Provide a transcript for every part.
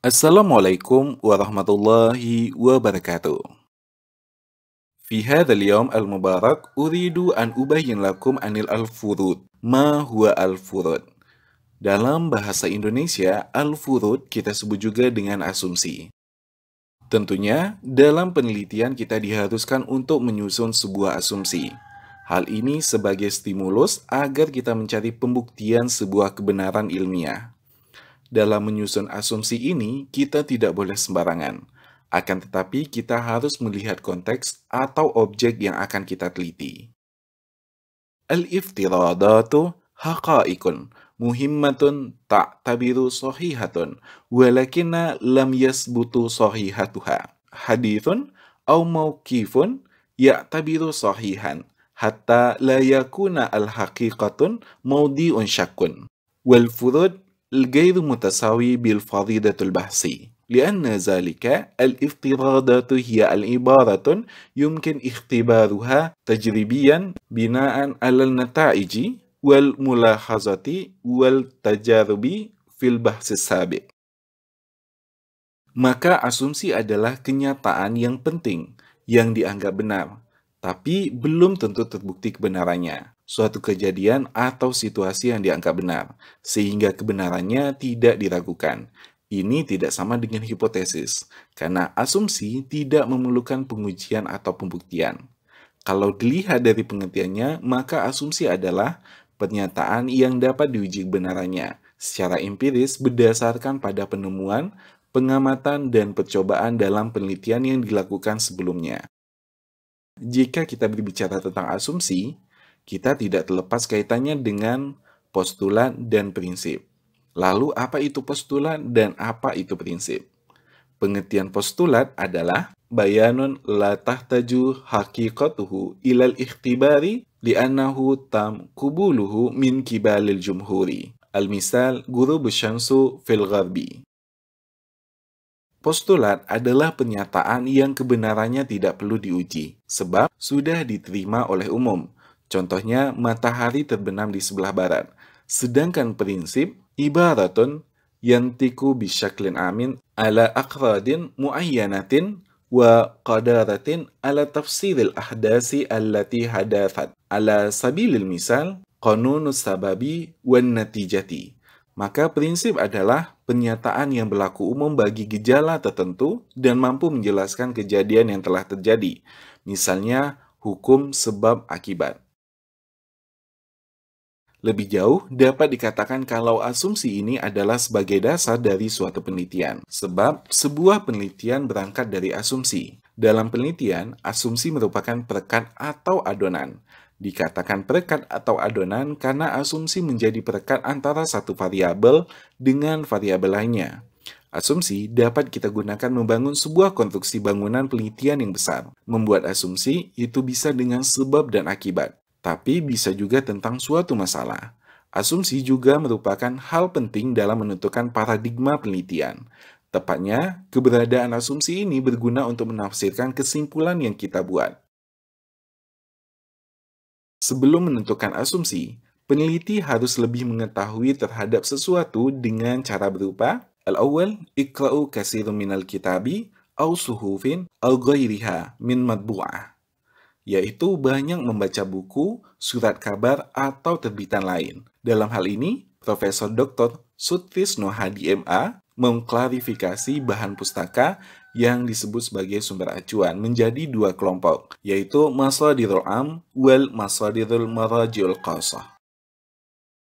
Assalamualaikum warahmatullahi wabarakatuh. Fi hadzal yawm al-mubarak uridu an ubayyin lakum anil al-furud. Ma huwa al-furud? Dalam bahasa Indonesia, al-furud kita sebut juga dengan asumsi. Tentunya, dalam penelitian kita diharuskan untuk menyusun sebuah asumsi. Hal ini sebagai stimulus agar kita mencari pembuktian sebuah kebenaran ilmiah. Dalam menyusun asumsi ini, kita tidak boleh sembarangan. Akan tetapi, kita harus melihat konteks atau objek yang akan kita teliti. Al-iftiradatu haqa'iqun muhimmatun ta'tabiru sahihatun walakinna lam yasbutu sahihatuha. Hadithun au mauqifun ya'tabiru sahihan hatta la yakuna al-haqiqatun mawdi'un syakkun. Wal furud غير متساوي بالفريضة البحثي لأن ذلك الافتراضات هي العبارة يمكن اختبارها تجريبيا بناء على النتائج والملاحظة والتجارب في البحث السابق. Maka asumsi adalah kenyataan yang penting yang dianggap benar, tapi belum tentu terbukti kebenarannya. Suatu kejadian atau situasi yang dianggap benar, sehingga kebenarannya tidak diragukan. Ini tidak sama dengan hipotesis, karena asumsi tidak memerlukan pengujian atau pembuktian. Kalau dilihat dari pengertiannya, maka asumsi adalah pernyataan yang dapat diuji kebenarannya secara empiris berdasarkan pada penemuan, pengamatan, dan percobaan dalam penelitian yang dilakukan sebelumnya. Jika kita berbicara tentang asumsi, kita tidak terlepas kaitannya dengan postulat dan prinsip. Lalu, apa itu postulat dan apa itu prinsip? Pengertian postulat adalah bayanun la tahtaju haqiqatuhu ilal ikhtibari li'annahu tam kubuluhu min kibalil jumhuri. Al-misal, ghurub syamsu fil gharbi. Postulat adalah pernyataan yang kebenarannya tidak perlu diuji, sebab sudah diterima oleh umum. Contohnya, matahari terbenam di sebelah barat. Sedangkan prinsip, ibaratun yantiku bisyaklin amin ala aqradin muayyanatin wa qadaratin ala tafsiril ahdasi allati hadathat. Ala sabilil misal, qanunus sababi wan natijati. Maka prinsip adalah pernyataan yang berlaku umum bagi gejala tertentu dan mampu menjelaskan kejadian yang telah terjadi. Misalnya, hukum sebab akibat. Lebih jauh, dapat dikatakan kalau asumsi ini adalah sebagai dasar dari suatu penelitian. Sebab, sebuah penelitian berangkat dari asumsi. Dalam penelitian, asumsi merupakan perekat atau adonan. Dikatakan perekat atau adonan karena asumsi menjadi perekat antara satu variabel dengan variabel lainnya. Asumsi dapat kita gunakan membangun sebuah konstruksi bangunan penelitian yang besar. Membuat asumsi itu bisa dengan sebab dan akibat, tapi bisa juga tentang suatu masalah. Asumsi juga merupakan hal penting dalam menentukan paradigma penelitian. Tepatnya, keberadaan asumsi ini berguna untuk menafsirkan kesimpulan yang kita buat. Sebelum menentukan asumsi, peneliti harus lebih mengetahui terhadap sesuatu dengan cara berupa al-awwal, iqra'u katsirun minal kitabi aw suhufin aw ghairiha min matbu'ah, yaitu banyak membaca buku, surat kabar, atau terbitan lain. Dalam hal ini, Profesor Dr. Sutrisno Hadi MA mengklarifikasi bahan pustaka yang disebut sebagai sumber acuan menjadi dua kelompok, yaitu masadirul am wal masadirul marajiul qasah.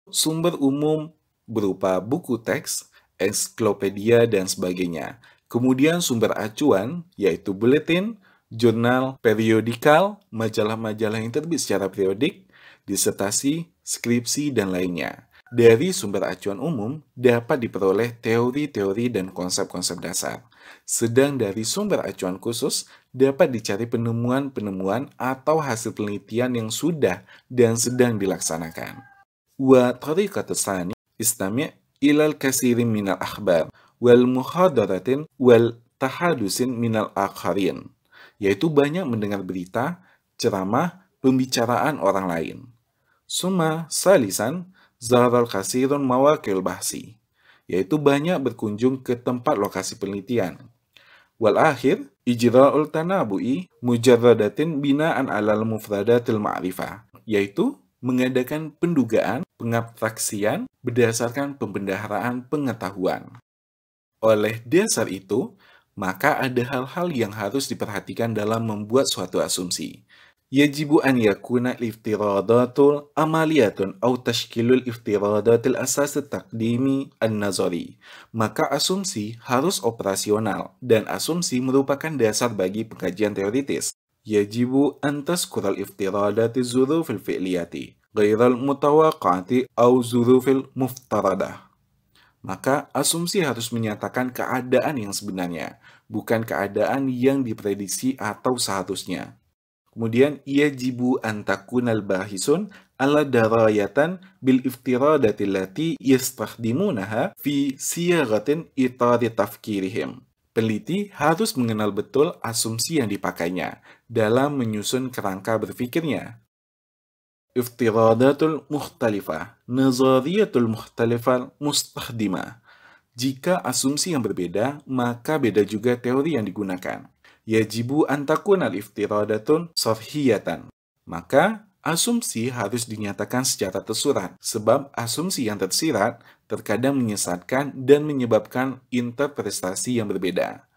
Sumber umum berupa buku teks, ensiklopedia, dan sebagainya. Kemudian sumber acuan, yaitu buletin, jurnal, periodikal, majalah-majalah yang terbit secara periodik, disertasi, skripsi, dan lainnya. Dari sumber acuan umum dapat diperoleh teori-teori dan konsep-konsep dasar. Sedang dari sumber acuan khusus dapat dicari penemuan-penemuan atau hasil penelitian yang sudah dan sedang dilaksanakan. Wa tariqatu tsani istami' ilal katsirin minal akhbar wal muhadaratin wal tahadusin minal akharin, yaitu banyak mendengar berita, ceramah, pembicaraan orang lain. Summa salisan zaharal katsirun mawaqil bahsi, yaitu banyak berkunjung ke tempat lokasi penelitian. Wal akhir, ijra'ul tanabu'i mujarradatin bina'an alal mufradatil ma'rifah, yaitu mengadakan pendugaan, pengabstraksian berdasarkan pembendaharaan pengetahuan. Oleh dasar itu, maka ada hal-hal yang harus diperhatikan dalam membuat suatu asumsi. Yajibu an yakuna iftiradatul amaliyatun au tashkilul iftiradatil asas taqdimi an-nazari. Maka asumsi harus operasional dan asumsi merupakan dasar bagi pengkajian teoritis. Yajibu an taskural iftiradati zurufil fi'liyati ghairal mutawaqqati au zurufil muftaradah. Maka asumsi harus menyatakan keadaan yang sebenarnya, bukan keadaan yang diprediksi atau seharusnya. Kemudian, yajibu an takunal bahisun ala darayatan bil iftiradati allati yastakhdimunaha fi siyagatin itari tafkirihim. Peneliti harus mengenal betul asumsi yang dipakainya dalam menyusun kerangka berpikirnya. Iftiradatul mukhtalifah, nazariyatul mukhtalifah mustakhdimah. Jika asumsi yang berbeda, maka beda juga teori yang digunakan. Yajibu an takuna al-iftiradatun sarhiyatan. Maka, asumsi harus dinyatakan secara tersurat, sebab asumsi yang tersirat terkadang menyesatkan dan menyebabkan interpretasi yang berbeda.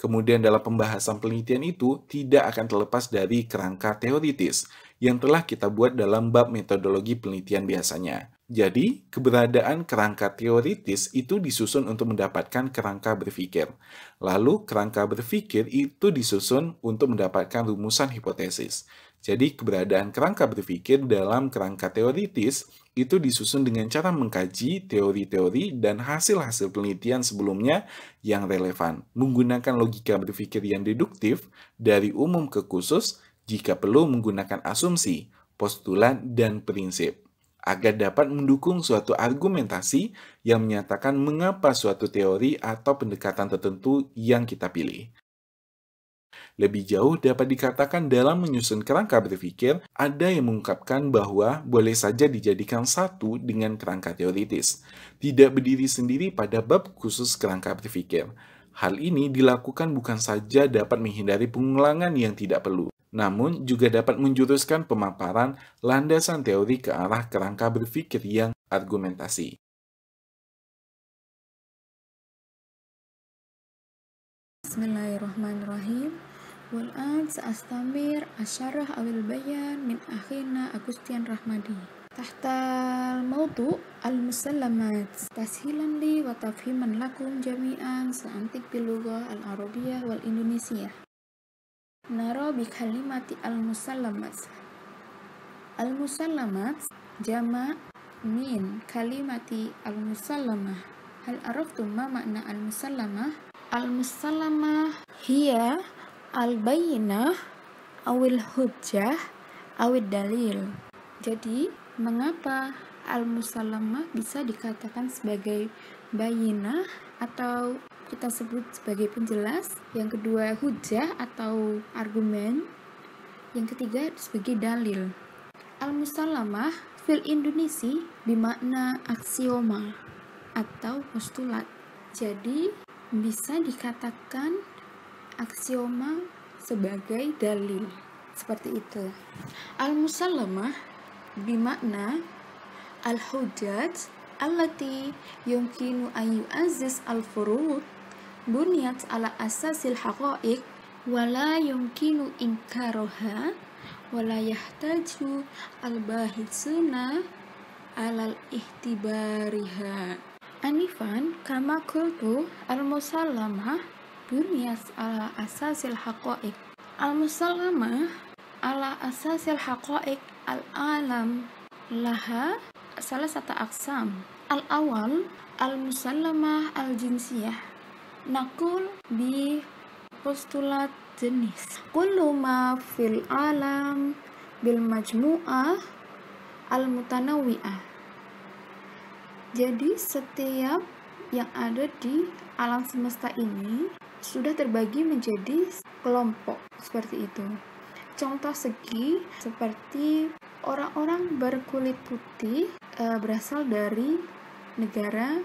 Kemudian dalam pembahasan penelitian itu tidak akan terlepas dari kerangka teoritis yang telah kita buat dalam bab metodologi penelitian biasanya. Jadi, keberadaan kerangka teoritis itu disusun untuk mendapatkan kerangka berpikir. Lalu, kerangka berpikir itu disusun untuk mendapatkan rumusan hipotesis. Jadi, keberadaan kerangka berpikir dalam kerangka teoritis itu disusun dengan cara mengkaji teori-teori dan hasil-hasil penelitian sebelumnya yang relevan, menggunakan logika berpikir yang deduktif dari umum ke khusus, jika perlu menggunakan asumsi, postulat, dan prinsip, agar dapat mendukung suatu argumentasi yang menyatakan mengapa suatu teori atau pendekatan tertentu yang kita pilih. Lebih jauh dapat dikatakan dalam menyusun kerangka berpikir, ada yang mengungkapkan bahwa boleh saja dijadikan satu dengan kerangka teoritis, tidak berdiri sendiri pada bab khusus kerangka berpikir. Hal ini dilakukan bukan saja dapat menghindari pengulangan yang tidak perlu, namun juga dapat menjuruskan pemaparan landasan teori ke arah kerangka berpikir yang argumentasi. Bismillahirrahmanirrahim. والآن سأستمر الشرح أو البيان من أخينا أغسطين رحمدي تحت الموضوع المسلمات تسهيلا لي وتفهيما لكم جميعا سأنطق باللغة العربية والإندونيسية. نرى بكلمة المسلمات. المسلمات جمع من كلمة المسلمة. هل عرفتم ما معنى المسلمة؟ المسلمة هي al-bayyinah awil hujjah awil dalil. Jadi, mengapa al-musallamah bisa dikatakan sebagai bayyinah atau kita sebut sebagai penjelas, yang kedua hujjah atau argumen, yang ketiga sebagai dalil. Al-musallamah fil Indonesi bermakna aksioma atau postulat. Jadi, bisa dikatakan aksioma sebagai dalil, seperti itu. Al-musallamah bimakna al-hujjat allati yumkinu an yu'azzis al-furud buniyat ala asasil haqa'iq wa la yumkinu inkaroha wa la yahtaju al-bahitsuna ala al-ihtibariha. Anifan kama qultu al-musallamah buniyat ala asasil haqa'iq. Al-musallamah ala asasil haqa'iq al-alam laha salah satu aksam. Al-awal al-musallamah al-jinsiyah. Nakul bi postulat jenis. Kullu ma fil alam bil majmu'ah al-mutanawwi'ah. Jadi setiap yang ada di alam semesta ini sudah terbagi menjadi kelompok seperti itu. Contoh segi seperti orang-orang berkulit putih berasal dari negara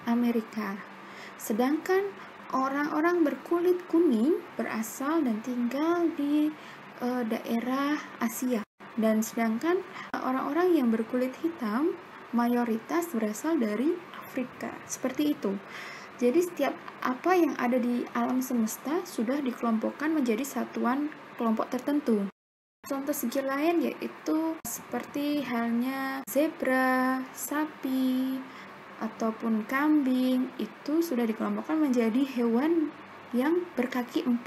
Amerika. Sedangkan orang-orang berkulit kuning berasal dan tinggal di daerah Asia. Dan sedangkan orang-orang yang berkulit hitam mayoritas berasal dari Afrika. Seperti itu. Jadi setiap apa yang ada di alam semesta sudah dikelompokkan menjadi satuan kelompok tertentu. Contoh segi lain yaitu seperti halnya zebra, sapi, ataupun kambing, itu sudah dikelompokkan menjadi hewan yang berkaki 4.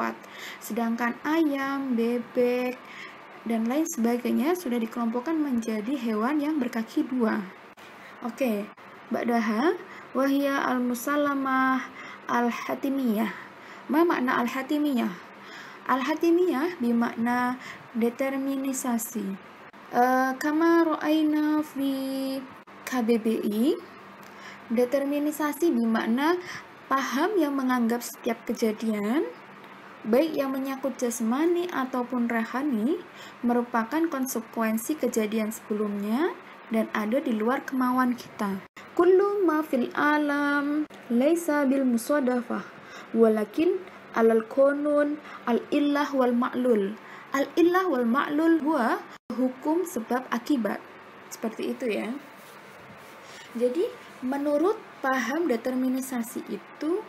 Sedangkan ayam, bebek, dan lain sebagainya sudah dikelompokkan menjadi hewan yang berkaki 2. Oke, ba'daha wahya al-musallamah al-hatimiyah. Ma makna al-hatimiyah? Al-hatimiyah bermakna determinisasi. Kama ra'ayna fi KBBI, determinisasi bermakna paham yang menganggap setiap kejadian, baik yang menyangkut jasmani ataupun rohani, merupakan konsekuensi kejadian sebelumnya dan ada di luar kemauan kita. Kullu ma fil alam laisa bil musadafah, walakin alal konun al-illah wal ma'lul. Al-illah wal ma'lul huwa hukum sebab akibat. Seperti itu ya. Jadi menurut paham determinisasi itu,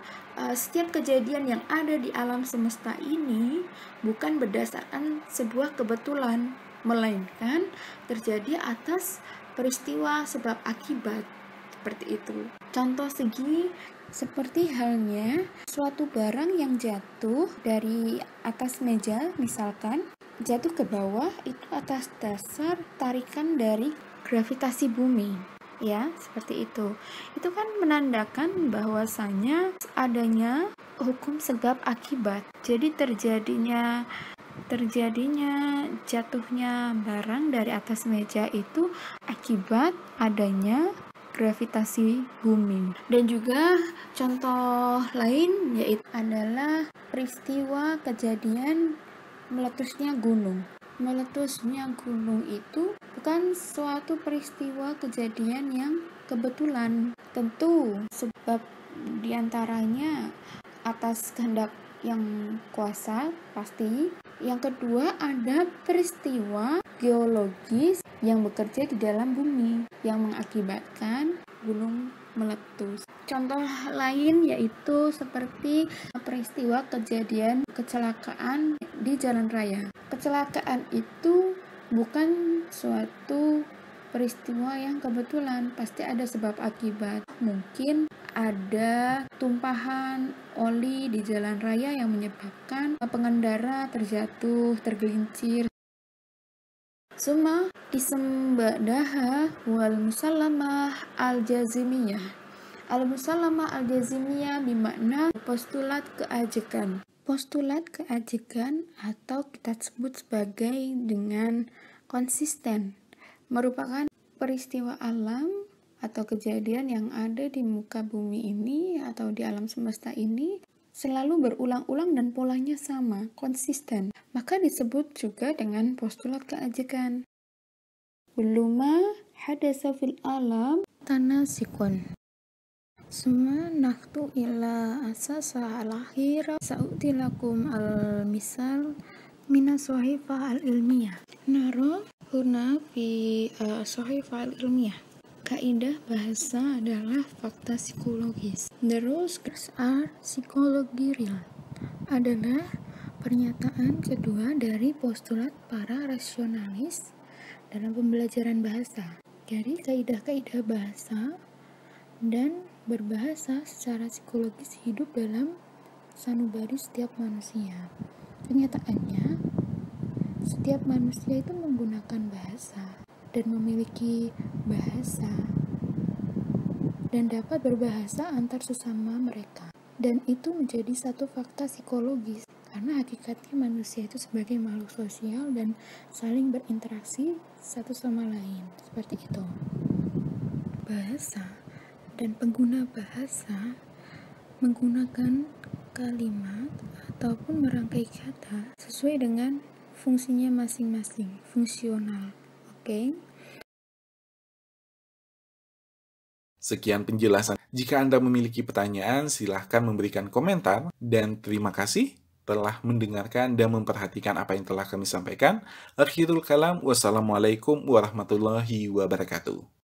setiap kejadian yang ada di alam semesta ini bukan berdasarkan sebuah kebetulan, melainkan terjadi atas peristiwa sebab akibat. Seperti itu. Contoh segi seperti halnya suatu barang yang jatuh dari atas meja, misalkan jatuh ke bawah itu atas dasar tarikan dari gravitasi bumi. Ya, seperti itu. Itu kan menandakan bahwasanya adanya hukum sebab akibat. Jadi terjadinya jatuhnya barang dari atas meja itu akibat adanya gravitasi bumi. Dan juga contoh lain yaitu adalah peristiwa kejadian meletusnya gunung. Meletusnya gunung itu bukan suatu peristiwa kejadian yang kebetulan. Tentu sebab diantaranya atas kehendak yang kuasa pasti. Yang kedua ada peristiwa geologis yang bekerja di dalam bumi yang mengakibatkan gunung meletus. Contoh lain yaitu seperti peristiwa kejadian kecelakaan di jalan raya. Kecelakaan itu bukan suatu peristiwa yang kebetulan, pasti ada sebab akibat. Mungkin ada tumpahan oli di jalan raya yang menyebabkan pengendara terjatuh, tergelincir. Summa isembadaha wal musallamah al-jazimiyah. Al-musallamah al-jazimiyah bermakna postulat keajekan. Postulat keajekan atau kita sebut sebagai dengan konsisten merupakan peristiwa alam atau kejadian yang ada di muka bumi ini atau di alam semesta ini selalu berulang-ulang dan polanya sama, konsisten. Maka disebut juga dengan postulat keajekan. Kuluma hadasa fil alam tanasikun. Suma naktu ila asasa al-akhir sa'utilakum al-misal mina sohifah al-ilmiyah. Naro huna fi sohifah al-ilmiyah. Kaidah bahasa adalah fakta psikologis. The rules are psychology real adalah pernyataan kedua dari postulat para rasionalis dalam pembelajaran bahasa. Jadi kaidah-kaidah bahasa dan berbahasa secara psikologis hidup dalam sanubari setiap manusia. Kenyataannya, setiap manusia itu menggunakan bahasa dan memiliki bahasa dan dapat berbahasa antar sesama mereka. Dan itu menjadi satu fakta psikologis karena hakikatnya manusia itu sebagai makhluk sosial dan saling berinteraksi satu sama lain. Seperti itu. Bahasa dan pengguna bahasa menggunakan kalimat ataupun merangkai kata sesuai dengan fungsinya masing-masing, fungsional. Oke. Sekian penjelasan. Jika Anda memiliki pertanyaan, silahkan memberikan komentar. Dan terima kasih telah mendengarkan dan memperhatikan apa yang telah kami sampaikan. Akhirul kalam, wassalamualaikum warahmatullahi wabarakatuh.